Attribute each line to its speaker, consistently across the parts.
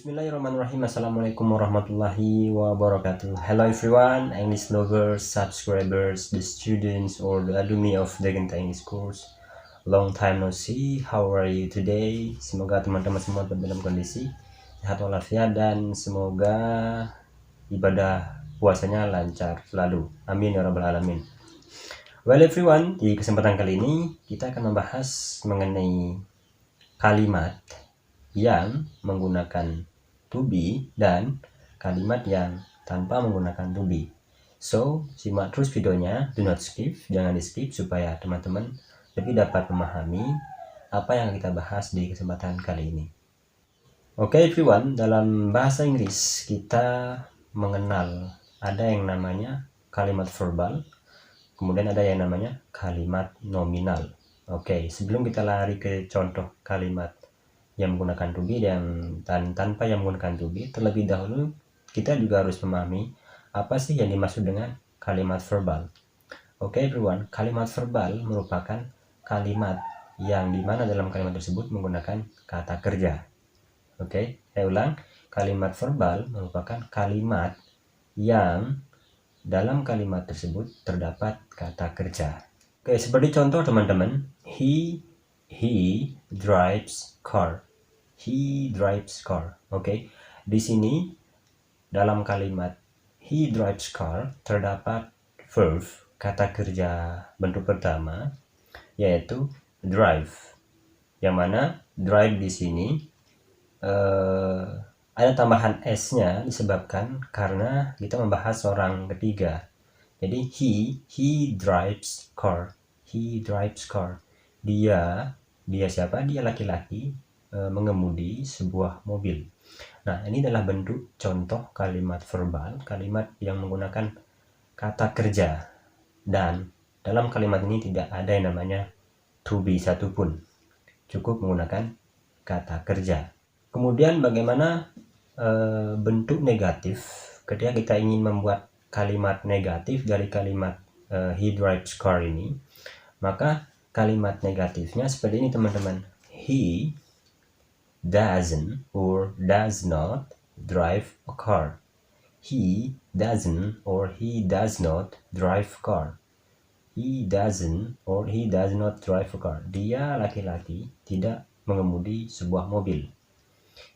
Speaker 1: Bismillahirrahmanirrahim. Assalamualaikum warahmatullahi wabarakatuh. Hello everyone, English lovers, subscribers, the students or the alumni of Degenta English course. Long time no see. How are you today? Semoga teman-teman semua dalam kondisi sehat walafiat dan semoga ibadah puasanya lancar selalu. Amin ya rabbal alamin. Well everyone, di kesempatan kali ini kita akan membahas mengenai kalimat yang menggunakan to be dan kalimat yang tanpa menggunakan to be. So, simak terus videonya, do not skip, jangan di skip supaya teman-teman lebih dapat memahami apa yang kita bahas di kesempatan kali ini. Oke everyone, dalam bahasa Inggris kita mengenal ada yang namanya kalimat verbal, kemudian ada yang namanya kalimat nominal. Oke, sebelum kita lari ke contoh kalimat yang menggunakan to be dan tanpa yang menggunakan to be, terlebih dahulu kita juga harus memahami apa sih yang dimaksud dengan kalimat verbal. Oke everyone, kalimat verbal merupakan kalimat yang dimana dalam kalimat tersebut menggunakan kata kerja. Oke, saya ulang, kalimat verbal merupakan kalimat yang dalam kalimat tersebut terdapat kata kerja. Oke, seperti contoh teman-teman, he drives car. He drives car. Oke. Di sini dalam kalimat he drives car terdapat verb kata kerja bentuk pertama yaitu drive. Yang mana drive di sini ada tambahan s-nya disebabkan karena kita membahas orang ketiga. Jadi he drives car. He drives car. Dia siapa? Dia laki-laki mengemudi sebuah mobil. Nah, ini adalah bentuk contoh kalimat verbal, kalimat yang menggunakan kata kerja. Dan dalam kalimat ini tidak ada yang namanya to be satupun. Cukup menggunakan kata kerja. Kemudian bagaimana bentuk negatif ketika kita ingin membuat kalimat negatif dari kalimat he drives car ini? Maka kalimat negatifnya seperti ini teman-teman. He doesn't or does not drive a car. He doesn't or he does not drive a car. He doesn't or he does not drive a car. Dia laki-laki tidak mengemudi sebuah mobil.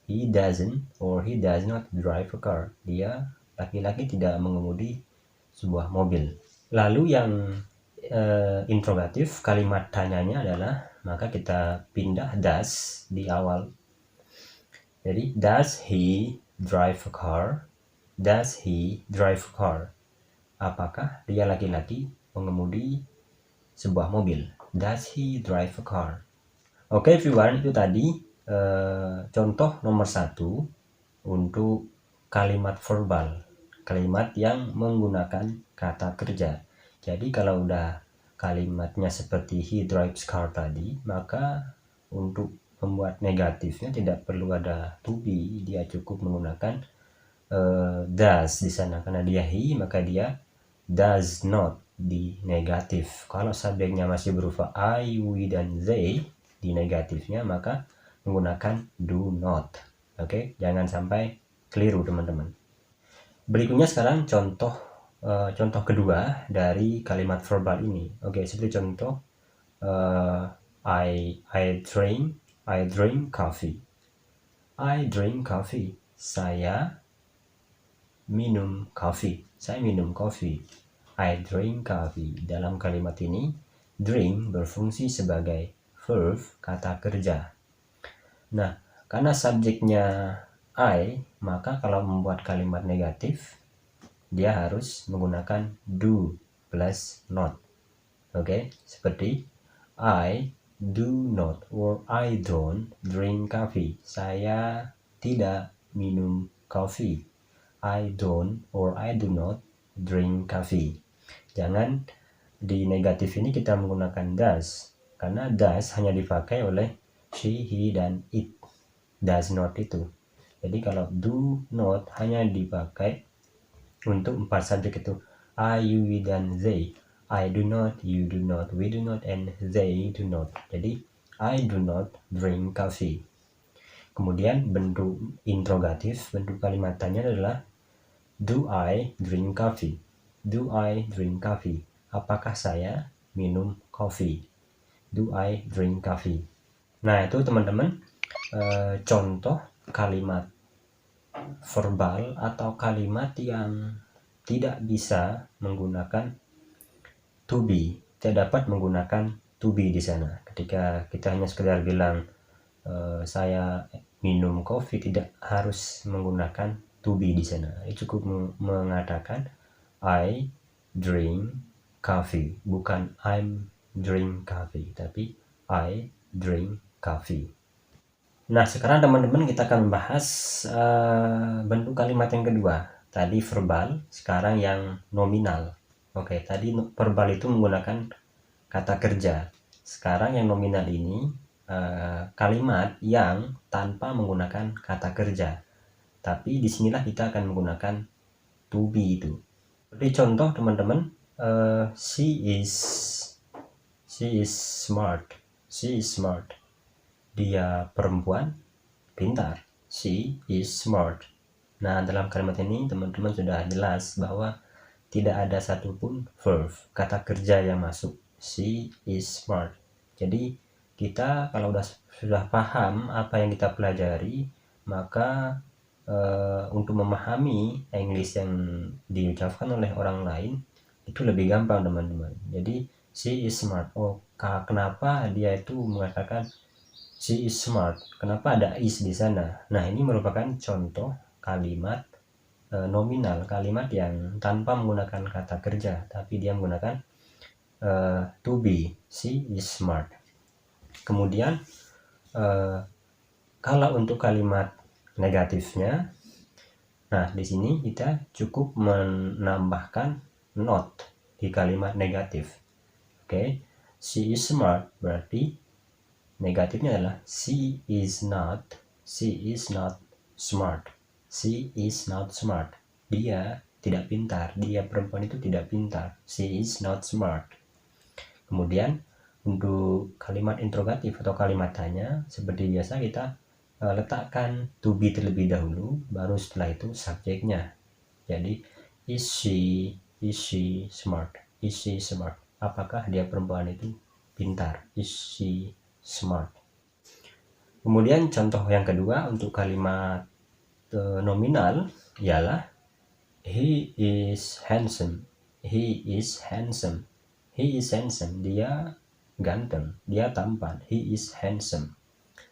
Speaker 1: He doesn't or he does not drive a car. Dia laki-laki tidak mengemudi sebuah mobil. Lalu yang interrogatif, kalimat tanyanya adalah, maka kita pindah does di awal. Jadi, does he drive a car? Does he drive a car? Apakah dia laki-laki mengemudi sebuah mobil? Does he drive a car? Oke everyone, itu tadi contoh nomor 1 untuk kalimat verbal, kalimat yang menggunakan kata kerja. Jadi kalau udah kalimatnya seperti he drives car tadi, maka untuk membuat negatifnya tidak perlu ada to be, dia cukup menggunakan does di sana. Karena dia he, maka dia does not di negatif. Kalau subjeknya masih berupa I, we, dan they di negatifnya, maka menggunakan do not. Oke, jangan sampai keliru teman-teman. Berikutnya sekarang contoh kedua dari kalimat verbal ini. Oke, seperti contoh I drink coffee. I drink coffee. Saya minum coffee. Saya minum kopi. I drink coffee. Dalam kalimat ini, drink berfungsi sebagai verb kata kerja. Nah, karena subjeknya I, maka kalau membuat kalimat negatif, dia harus menggunakan do plus not. Oke, seperti I do not or I don't drink coffee. Saya tidak minum kopi. I don't or I do not drink coffee. Jangan di negatif ini kita menggunakan does, karena does hanya dipakai oleh she, he, dan it. Does not itu. Jadi kalau do not hanya dipakai untuk 4 subjek itu I, you, we, dan they. I do not, you do not, we do not, and they do not. Jadi I do not drink coffee. Kemudian bentuk interrogatif, bentuk kalimat tanya adalah do I drink coffee? Do I drink coffee? Apakah saya minum kopi? Do I drink coffee? Nah, itu teman-teman contoh kalimat verbal atau kalimat yang tidak bisa menggunakan to be, tidak dapat menggunakan to be di sana. Ketika kita hanya sekedar bilang saya minum kopi, tidak harus menggunakan to be di sana. Cukup mengatakan I drink coffee, bukan I'm drink coffee, tapi I drink coffee. Nah, sekarang teman-teman kita akan membahas bentuk kalimat yang kedua. Tadi verbal, sekarang yang nominal. Oke, tadi verbal itu menggunakan kata kerja. Sekarang yang nominal ini kalimat yang tanpa menggunakan kata kerja. Tapi disinilah kita akan menggunakan to be itu. Seperti contoh teman-teman, she is smart. She is smart. Dia perempuan pintar. She is smart. Nah, dalam kalimat ini teman-teman sudah jelas bahwa tidak ada satupun verb, kata kerja yang masuk. She is smart. Jadi kita kalau sudah paham apa yang kita pelajari, maka untuk memahami English yang diucapkan oleh orang lain itu lebih gampang teman-teman. Jadi she is smart. Oh, kenapa dia itu mengatakan she is smart? Kenapa ada is di sana? Nah, ini merupakan contoh kalimat nominal, kalimat yang tanpa menggunakan kata kerja, tapi dia menggunakan to be. She is smart. Kemudian kalau untuk kalimat negatifnya, nah di sini kita cukup menambahkan not di kalimat negatif. Oke, she is smart berarti negatifnya adalah she is not smart. She is not smart. Dia tidak pintar. Dia perempuan itu tidak pintar. She is not smart. Kemudian untuk kalimat interrogatif atau kalimat tanya, seperti biasa kita letakkan to be terlebih dahulu, baru setelah itu subjeknya. Jadi is she smart? Is she smart? Apakah dia perempuan itu pintar? Is she smart? Kemudian contoh yang kedua untuk kalimat nominal ialah he is handsome. He is handsome. He is handsome. Dia ganteng. Dia tampan. He is handsome.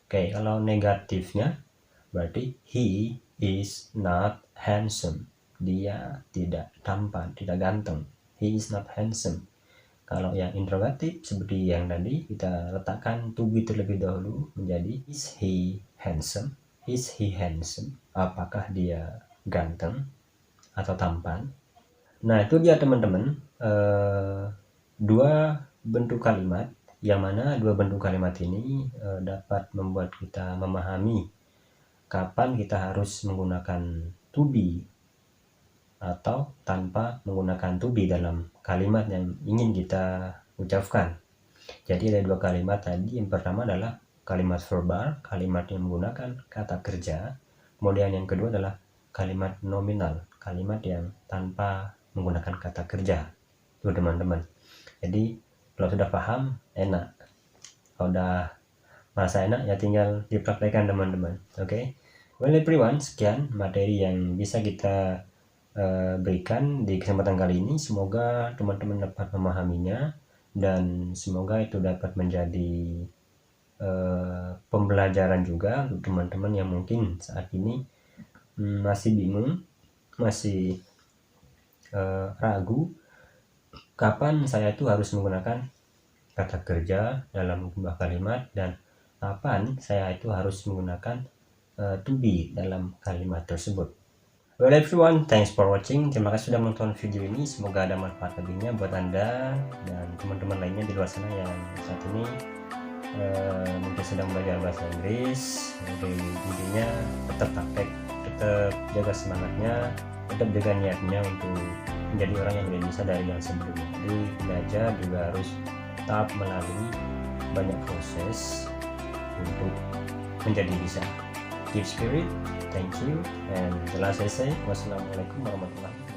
Speaker 1: Oke, kalau negatifnya berarti he is not handsome. Dia tidak tampan, tidak ganteng. He is not handsome. Kalau yang interrogatif seperti yang tadi, kita letakkan to be terlebih dahulu menjadi is he handsome? Is he handsome? Apakah dia ganteng atau tampan? Nah, itu dia teman-teman, dua bentuk kalimat, yang mana dua bentuk kalimat ini dapat membuat kita memahami kapan kita harus menggunakan to be atau tanpa menggunakan to be dalam kalimat yang ingin kita ucapkan. Jadi ada dua kalimat tadi. Yang pertama adalah kalimat verbal, kalimat yang menggunakan kata kerja. Kemudian yang kedua adalah kalimat nominal, kalimat yang tanpa menggunakan kata kerja. Itu teman-teman. Jadi kalau sudah paham, enak. Kalau udah merasa enak, ya tinggal dipraktekkan teman-teman. Oke. Well everyone, sekian materi yang bisa kita berikan di kesempatan kali ini. Semoga teman-teman dapat memahaminya dan semoga itu dapat menjadi pembelajaran juga untuk teman-teman yang mungkin saat ini masih bingung, masih ragu kapan saya itu harus menggunakan kata kerja dalam sebuah kalimat dan kapan saya itu harus menggunakan to be dalam kalimat tersebut. Well everyone, thanks for watching. Terima kasih sudah menonton video ini. Semoga ada manfaat lebihnya buat Anda dan teman-teman lainnya di luar sana yang saat ini mungkin sedang belajar bahasa Inggris. Jadi intinya tetap praktek, tetap jaga semangatnya, tetap jaga niatnya untuk menjadi orang yang lebih bisa dari yang sebelumnya. Jadi belajar juga harus tetap melalui banyak proses untuk menjadi bisa. keep spirit. Thank you. And the last I say, wassalamualaikum warahmatullahi wabarakatuh.